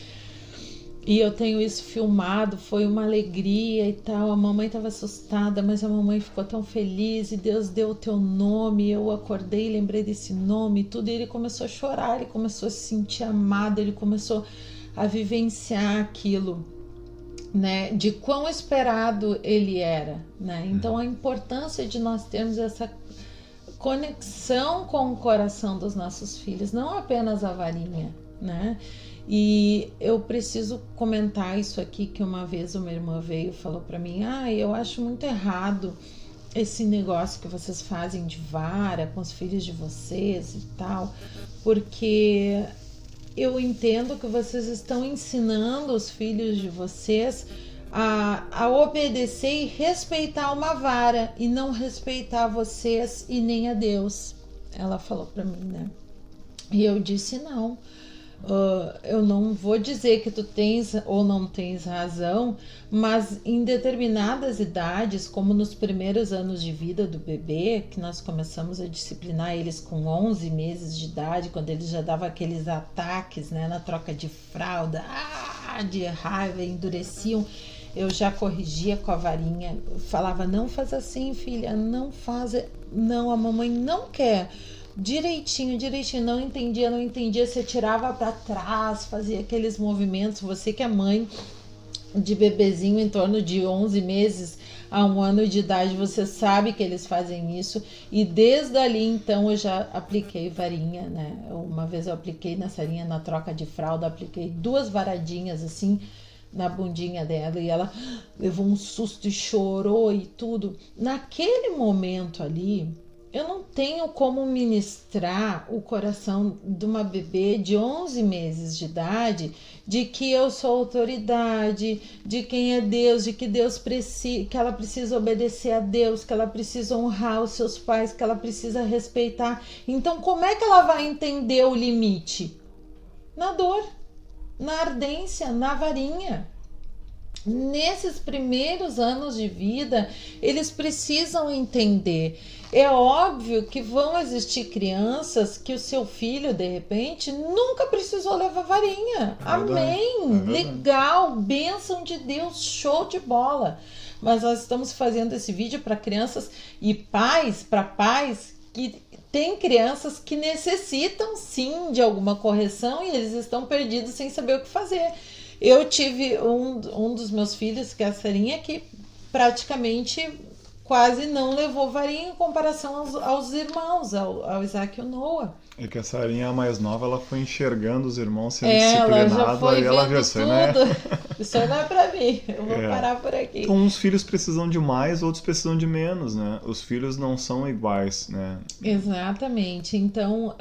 e eu tenho isso filmado, foi uma alegria e tal, a mamãe estava assustada, mas a mamãe ficou tão feliz, e Deus deu o teu nome, eu acordei, lembrei desse nome e tudo, e ele começou a chorar, ele começou a se sentir amado, ele começou a vivenciar aquilo, né, de quão esperado ele era, né, então a importância de nós termos essa conexão com o coração dos nossos filhos, não apenas a varinha, né. E eu preciso comentar isso aqui, que uma vez uma irmã veio e falou para mim, eu acho muito errado esse negócio que vocês fazem de vara com os filhos de vocês e tal, porque eu entendo que vocês estão ensinando os filhos de vocês a obedecer e respeitar uma vara e não respeitar vocês e nem a Deus. Ela falou para mim, né? E eu disse não. Eu não vou dizer que tu tens ou não tens razão, mas em determinadas idades, como nos primeiros anos de vida do bebê, que nós começamos a disciplinar eles com 11 meses de idade, quando eles já davam aqueles ataques, né, na troca de fralda, de raiva, endureciam, eu já corrigia com a varinha, falava, não faz assim, filha, não faz, não, a mamãe não quer. Direitinho, não entendia, você tirava para trás, fazia aqueles movimentos, você que é mãe de bebezinho em torno de 11 meses a 1 ano de idade, você sabe que eles fazem isso, e desde ali então eu já apliquei varinha, né? Uma vez eu apliquei nessa linha, na troca de fralda, apliquei 2 varadinhas assim na bundinha dela, e ela levou um susto e chorou e tudo. Naquele momento ali, eu não tenho como ministrar o coração de uma bebê de 11 meses de idade, de que eu sou autoridade, de quem é Deus, de que Deus precisa, que ela precisa obedecer a Deus, que ela precisa honrar os seus pais, que ela precisa respeitar. Então, como é que ela vai entender o limite? Na dor, na ardência, na varinha. Nesses primeiros anos de vida, eles precisam entender. É óbvio que vão existir crianças que o seu filho, de repente, nunca precisou levar varinha. Amém! Legal, bênção de Deus, show de bola. Mas nós estamos fazendo esse vídeo para crianças e pais, para pais que tem crianças que necessitam sim de alguma correção e eles estão perdidos sem saber o que fazer. Eu tive um dos meus filhos, que é a Sarinha, que praticamente quase não levou varinha em comparação aos irmãos, ao Isaac e ao Noah. É que a Sarinha, a mais nova, ela foi enxergando os irmãos sendo ela já foi e ela viu tudo. Né? Isso não é pra mim, eu vou parar por aqui. Então, uns filhos precisam de mais, outros precisam de menos, né? Os filhos não são iguais, né? Exatamente, então...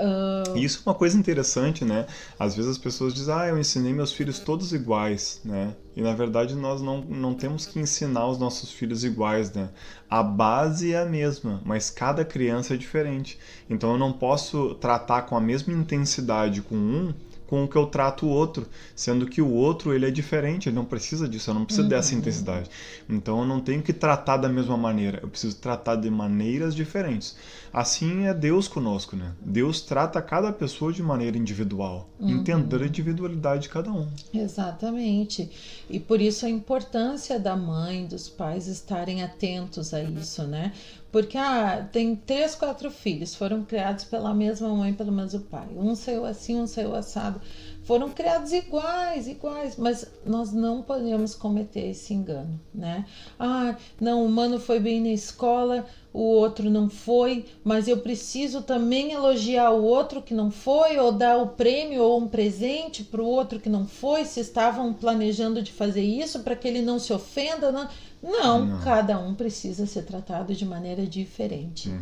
Isso é uma coisa interessante, né? Às vezes as pessoas dizem, eu ensinei meus filhos todos iguais, né? E na verdade nós não temos que ensinar os nossos filhos iguais, né? A base é a mesma, mas cada criança é diferente. Então eu não posso tratar com a mesma intensidade com o que eu trato o outro, sendo que o outro ele é diferente, ele não precisa disso, eu não preciso dessa intensidade. Então eu não tenho que tratar da mesma maneira, eu preciso tratar de maneiras diferentes. Assim é Deus conosco, né? Deus trata cada pessoa de maneira individual, entender a individualidade de cada um. Exatamente. E por isso a importância da mãe, dos pais estarem atentos a isso, né? Porque tem 3, 4 filhos, foram criados pela mesma mãe, pelo mesmo pai. Um saiu assim, um saiu assado. Foram criados iguais, mas nós não podemos cometer esse engano, né? Não, o mano foi bem na escola, o outro não foi, mas eu preciso também elogiar o outro que não foi, ou dar o prêmio ou um presente para o outro que não foi, se estavam planejando de fazer isso para que ele não se ofenda, né? Não, cada um precisa ser tratado de maneira diferente,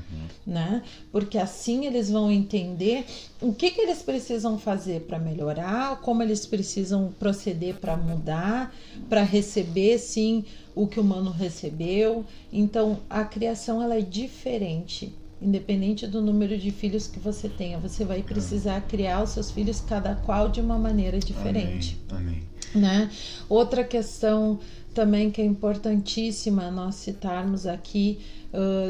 né? Porque assim eles vão entender o que eles precisam fazer para melhorar, como eles precisam proceder para mudar, para receber, sim, o que o humano recebeu. Então, a criação ela é diferente. Independente do número de filhos que você tenha, você vai precisar criar os seus filhos, cada qual de uma maneira diferente. Amém. Né? Outra questão também que é importantíssima nós citarmos aqui,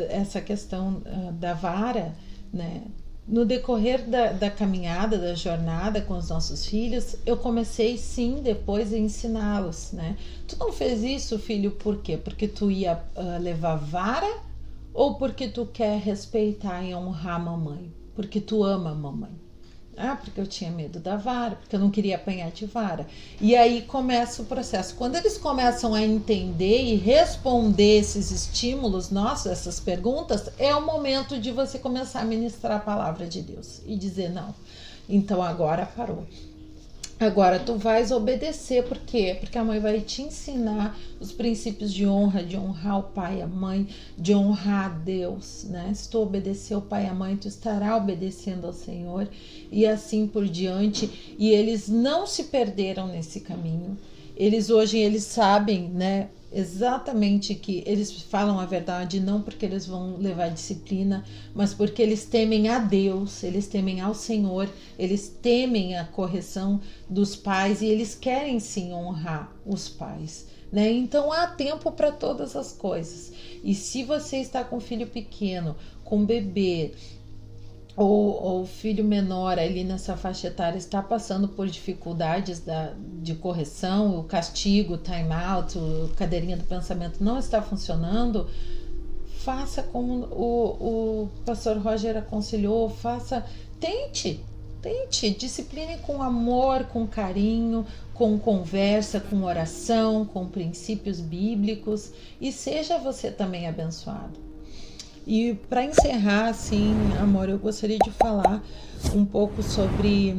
essa questão da vara, né? No decorrer da caminhada, da jornada com os nossos filhos, eu comecei sim depois a ensiná-los, né? Tu não fez isso, filho, por quê? Porque tu ia levar vara ou porque tu quer respeitar e honrar a mamãe? Porque tu ama a mamãe? Porque eu tinha medo da vara, porque eu não queria apanhar de vara. E aí começa o processo. Quando eles começam a entender e responder esses estímulos nossos, essas perguntas, é o momento de você começar a ministrar a palavra de Deus e dizer não. Então agora parou. Agora, tu vais obedecer, por quê? Porque a mãe vai te ensinar os princípios de honrar o pai e a mãe, de honrar a Deus, né? Se tu obedecer o pai e a mãe, tu estará obedecendo ao Senhor e assim por diante. E eles não se perderam nesse caminho. Hoje eles sabem, né? Exatamente, que eles falam a verdade não porque eles vão levar disciplina, mas porque eles temem a Deus, eles temem ao Senhor, eles temem a correção dos pais e eles querem sim honrar os pais, né? Então há tempo para todas as coisas. E se você está com filho pequeno, com bebê, ou filho menor ali nessa faixa etária está passando por dificuldades de correção, o castigo, o time out, a cadeirinha do pensamento não está funcionando, faça como o pastor Roger aconselhou, tente, discipline com amor, com carinho, com conversa, com oração, com princípios bíblicos e seja você também abençoado. E para encerrar, assim, amor, eu gostaria de falar um pouco sobre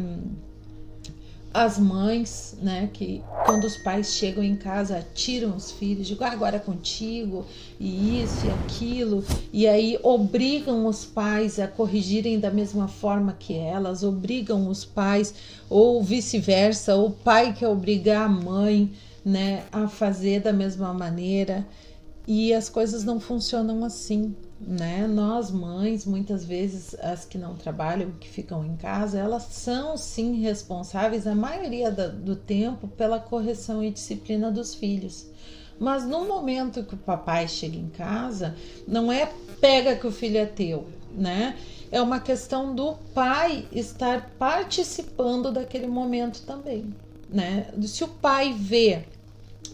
as mães, né, que quando os pais chegam em casa, tiram os filhos, digam, agora é contigo, e isso e aquilo, e aí obrigam os pais a corrigirem da mesma forma que elas, obrigam os pais, ou vice-versa, o pai quer obrigar a mãe, né, a fazer da mesma maneira, e as coisas não funcionam assim, né? Nós mães, muitas vezes as que não trabalham, que ficam em casa, elas são sim responsáveis a maioria do tempo pela correção e disciplina dos filhos. Mas no momento que o papai chega em casa, não é pega que o filho é teu, né? É uma questão do pai estar participando daquele momento também, né? Se o pai vê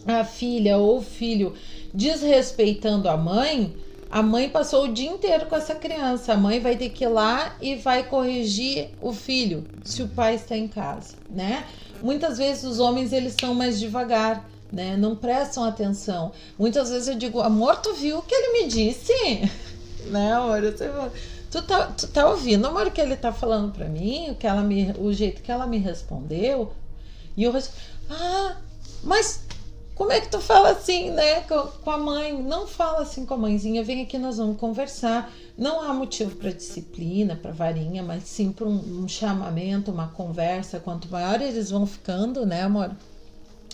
a filha ou o filho desrespeitando a mãe passou o dia inteiro com essa criança, a mãe vai ter que ir lá e vai corrigir o filho, se o pai está em casa, né? Muitas vezes os homens, eles são mais devagar, né? Não prestam atenção. Muitas vezes eu digo, amor, tu viu o que ele me disse? Né, amor? Tu tá ouvindo, amor, o que ele tá falando pra mim? O jeito que ela me respondeu? E eu mas como é que tu fala assim, né, com a mãe? Não fala assim com a mãezinha, vem aqui, nós vamos conversar. Não há motivo para disciplina, para varinha, mas sim para um chamamento, uma conversa. Quanto maior eles vão ficando, né, amor?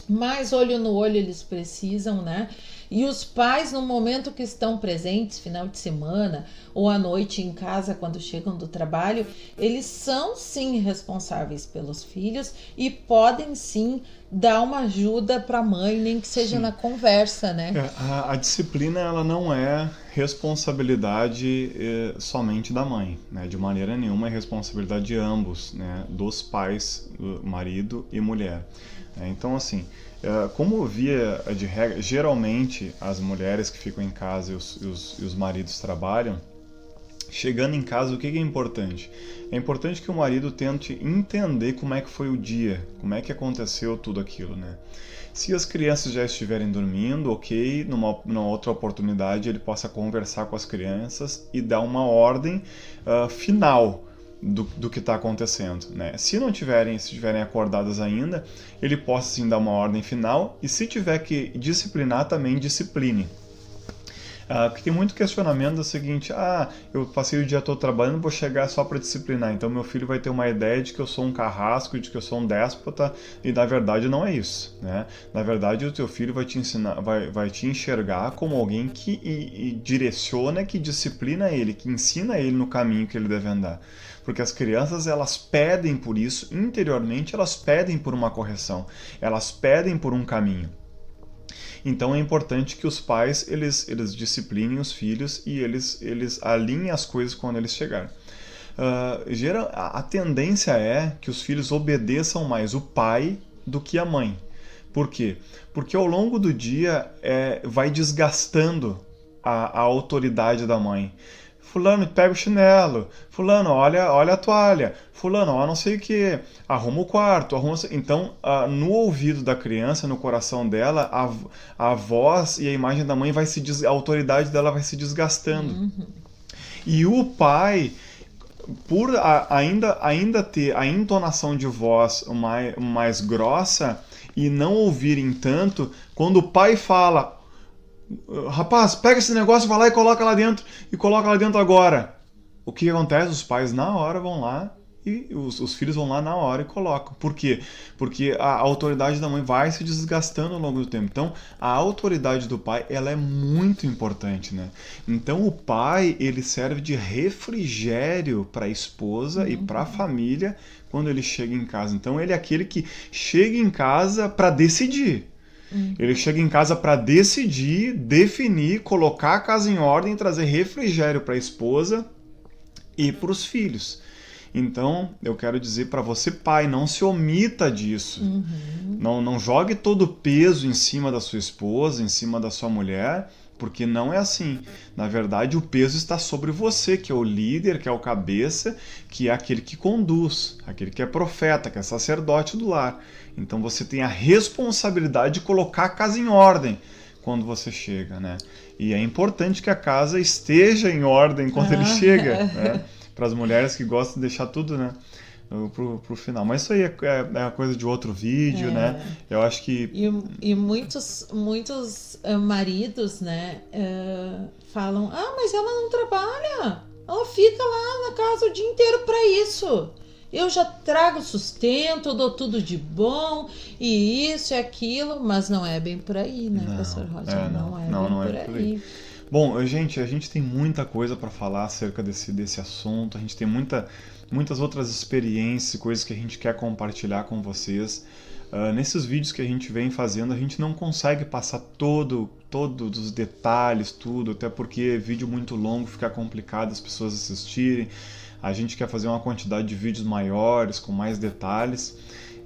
Mais olho no olho eles precisam, né? E os pais, no momento que estão presentes, final de semana ou à noite em casa, quando chegam do trabalho, eles são sim responsáveis pelos filhos e podem sim dar uma ajuda para a mãe, nem que seja na conversa, né? A disciplina, ela não é responsabilidade somente da mãe, né? De maneira nenhuma é responsabilidade de ambos, né? Dos pais, do marido e mulher. Então, assim, como via de regra, geralmente as mulheres que ficam em casa e os maridos trabalham, chegando em casa, o que é importante? É importante que o marido tente entender como é que foi o dia, como é que aconteceu tudo aquilo, né? Se as crianças já estiverem dormindo, ok, numa outra oportunidade ele possa conversar com as crianças e dar uma ordem final do que está acontecendo, né? Se estiverem acordadas ainda, ele possa sim dar uma ordem final e se tiver que disciplinar, também discipline. Porque tem muito questionamento do seguinte, eu passei o dia todo trabalhando, vou chegar só para disciplinar, então meu filho vai ter uma ideia de que eu sou um carrasco, de que eu sou um déspota, e na verdade não é isso, né? Na verdade o teu filho vai te ensinar, vai te enxergar como alguém que direciona, que disciplina ele, que ensina ele no caminho que ele deve andar. Porque as crianças, elas pedem por isso, interiormente elas pedem por uma correção, elas pedem por um caminho. Então é importante que os pais eles disciplinem os filhos e eles alinhem as coisas quando eles chegarem. A tendência é que os filhos obedeçam mais o pai do que a mãe. Por quê? Porque ao longo do dia vai desgastando a autoridade da mãe. Fulano, pega o chinelo. Fulano, olha a toalha. Fulano, ó, não sei o que. Arruma o quarto. Então, no ouvido da criança, no coração dela, a voz e a imagem da mãe a autoridade dela vai se desgastando. Uhum. E o pai, ainda ter a entonação de voz mais grossa e não ouvirem tanto, quando o pai fala, rapaz, pega esse negócio, vai lá e coloca lá dentro agora. O que acontece? Os pais na hora vão lá e os filhos vão lá na hora e colocam. Por quê? Porque a autoridade da mãe vai se desgastando ao longo do tempo. Então, a autoridade do pai, ela é muito importante, né? Então, o pai, ele serve de refrigério para a esposa e para a família quando ele chega em casa. Então, ele é aquele que chega em casa para decidir. Ele chega em casa para decidir, definir, colocar a casa em ordem, trazer refrigério para a esposa e para os filhos. Então, eu quero dizer para você, pai, não se omita disso. Não jogue todo o peso em cima da sua esposa, em cima da sua mulher, porque não é assim. Na verdade, o peso está sobre você, que é o líder, que é o cabeça, que é aquele que conduz, aquele que é profeta, que é sacerdote do lar. Então, você tem a responsabilidade de colocar a casa em ordem quando você chega, né? E é importante que a casa esteja em ordem quando ele chega, né? Para as mulheres que gostam de deixar tudo, né, pro final. Mas isso aí é a coisa de outro vídeo, né? Eu acho que... E muitos maridos, né, falam, mas ela não trabalha, ela fica lá na casa o dia inteiro para isso. Eu já trago sustento, dou tudo de bom, e isso e aquilo, mas não é bem por aí, né, pastor Roger? Não é bem por aí. Bom, gente, a gente tem muita coisa para falar acerca desse assunto, a gente tem muitas outras experiências, coisas que a gente quer compartilhar com vocês. Nesses vídeos que a gente vem fazendo, a gente não consegue passar todos os detalhes, tudo, até porque vídeo muito longo fica complicado as pessoas assistirem. A gente quer fazer uma quantidade de vídeos maiores, com mais detalhes.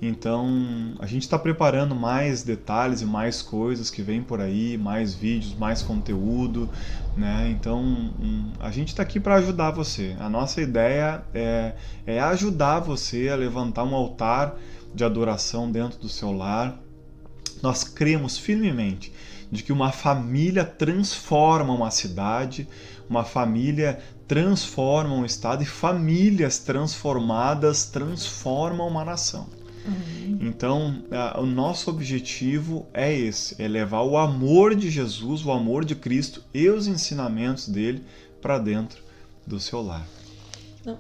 Então, a gente está preparando mais detalhes e mais coisas que vêm por aí, mais vídeos, mais conteúdo, né? Então, a gente está aqui para ajudar você. A nossa ideia é ajudar você a levantar um altar de adoração dentro do seu lar. Nós cremos firmemente de que uma família transforma uma cidade, uma família transforma um estado e famílias transformadas transformam uma nação. Então, o nosso objetivo é esse, é levar o amor de Jesus, o amor de Cristo e os ensinamentos dele para dentro do seu lar.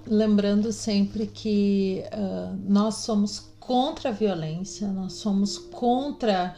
Lembrando sempre que nós somos contra a violência, nós somos contra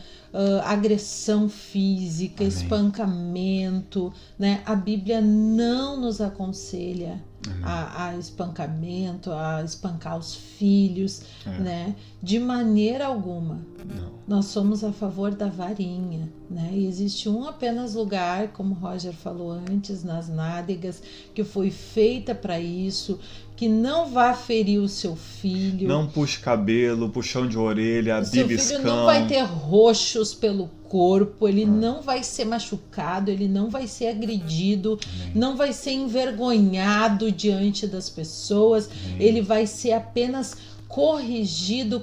agressão física, Amém. Espancamento, né? A Bíblia não nos aconselha a espancamento, a espancar os filhos, né? De maneira alguma. Não. Nós somos a favor da varinha, né? E existe apenas lugar, como o Roger falou antes, nas nádegas, que foi feita para isso, que não vá ferir o seu filho. Não puxe cabelo, puxão de orelha, beliscão. Seu filho não vai ter roxos pelo corpo, ele não vai ser machucado, ele não vai ser agredido, não vai ser envergonhado diante das pessoas, ele vai ser apenas corrigido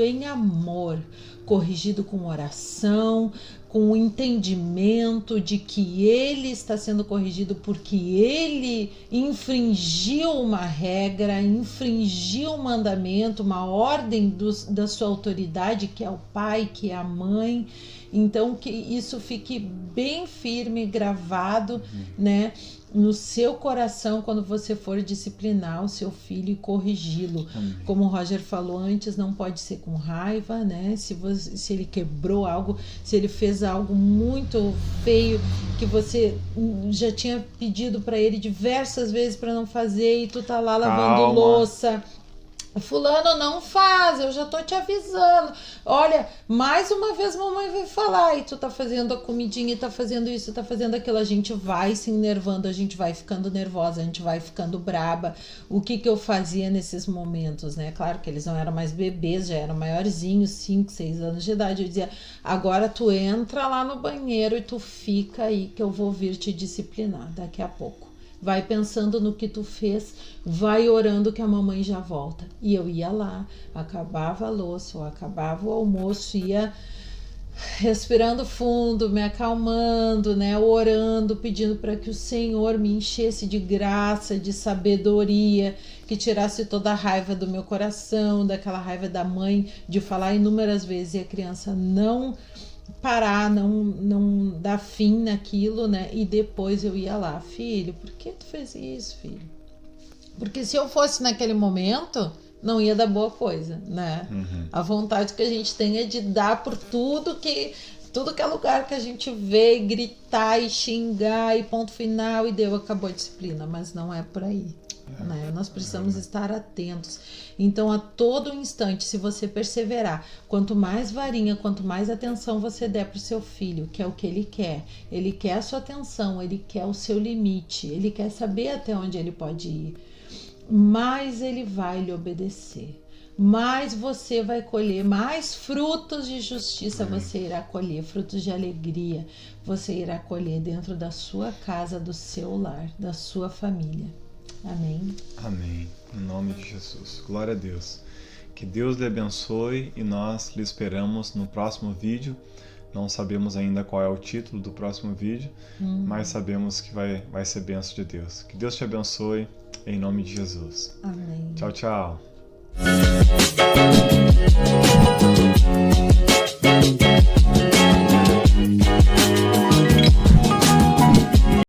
em amor, corrigido com oração, com o entendimento de que ele está sendo corrigido porque ele infringiu uma regra, infringiu um mandamento, uma ordem da sua autoridade, que é o pai, que é a mãe. Então, que isso fique bem firme, gravado, né, no seu coração quando você for disciplinar o seu filho e corrigi-lo. Como o Roger falou antes, não pode ser com raiva, né? Se ele quebrou algo, se ele fez algo muito feio que você já tinha pedido para ele diversas vezes para não fazer e tu tá lá lavando louça. Fulano, não faz, eu já tô te avisando. Olha, mais uma vez mamãe vai falar, e tu tá fazendo a comidinha, e tá fazendo isso, tá fazendo aquilo. A gente vai se enervando, a gente vai ficando nervosa, a gente vai ficando braba. O que eu fazia nesses momentos, né? Claro que eles não eram mais bebês, já eram maiorzinhos, 5, 6 anos de idade. Eu dizia, agora tu entra lá no banheiro e tu fica aí que eu vou vir te disciplinar daqui a pouco. Vai pensando no que tu fez, vai orando que a mamãe já volta. E eu ia lá, acabava a louça, ou acabava o almoço, ia respirando fundo, me acalmando, né, orando, pedindo para que o Senhor me enchesse de graça, de sabedoria, que tirasse toda a raiva do meu coração, daquela raiva da mãe de falar inúmeras vezes e a criança não parar, não dar fim naquilo, né? E depois eu ia lá, filho, por que tu fez isso, filho? Porque se eu fosse naquele momento, não ia dar boa coisa, né? A vontade que a gente tem é de dar por tudo que é lugar que a gente vê, e gritar e xingar e ponto final e deu, acabou a disciplina, mas não é por aí. Né? Nós precisamos estar atentos. Então, a todo instante, se você perseverar, quanto mais varinha, quanto mais atenção você der para o seu filho, que é o que ele quer a sua atenção, ele quer o seu limite, ele quer saber até onde ele pode ir, mais ele vai lhe obedecer, mais você vai colher, mais frutos de justiça você irá colher, frutos de alegria você irá colher dentro da sua casa, do seu lar, da sua família. Amém. Amém. Em nome de Jesus. Glória a Deus. Que Deus lhe abençoe e nós lhe esperamos no próximo vídeo. Não sabemos ainda qual é o título do próximo vídeo, mas sabemos que vai ser bênção de Deus. Que Deus te abençoe em nome de Jesus. Amém. Tchau, tchau.